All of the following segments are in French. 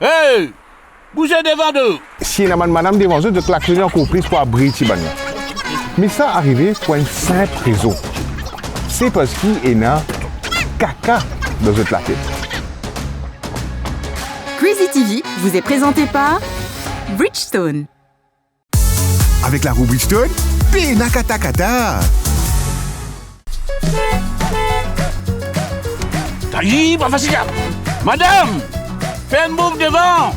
Hey! Bougez devant nous! Si la madame devant eux de klaxonner encore plus pour abrir Tiban. Mais ça arrivé pour une simple raison. C'est parce qu'il y a caca dans votre la tête. Crazy TV vous est présenté par Bridgestone. Avec la roue Bridgestone, pina kata kata. Taïe, pas facile. Madame! Fais un move devant!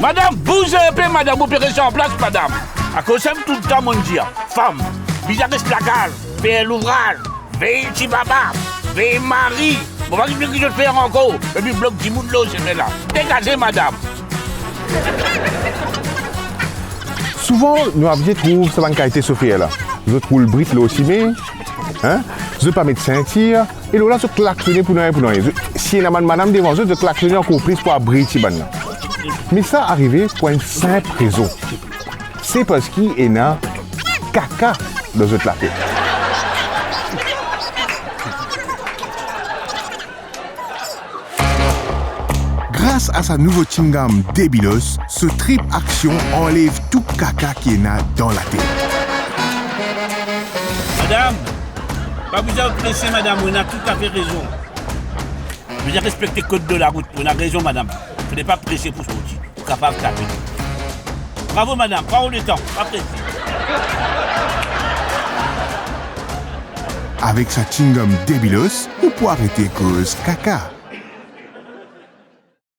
Madame, bougez un peu, madame, vous pouvez rester en place, madame. À cause de tout le temps, mon Dieu, femme, bizarre de placage, fais l'ouvrage, veille Chibaba, veille Marie. Bon, vas-y, que je fais encore. Et puis, bloc 10 moules, c'est là. Dégagez, madame. Souvent, nous avions trouvé ça qualité Sophie là. Je trouve le brit là aussi, mais hein, je pas mettre ceinture et là se klaxonner pour nous. Si la madame devant eux de klaxonner encore plus pour abrir Tiban. Mais ça arrivé pour une simple raison. C'est parce qu'il y a caca dans votre la tête. Grâce à sa nouveau chewing-gum Débilos, ce trip action enlève tout caca qui est là dans la tête. Madame, pas vous avez pressé, madame, on a tout à fait raison. Vous avez respecté le code de la route, on a raison, madame. Vous n'êtes pas pressé pour sortir, vous êtes capable de taper. Bravo, madame, prends le temps, pas pressé. Avec sa chewing-gum Débilos, vous pouvez arrêter cause caca.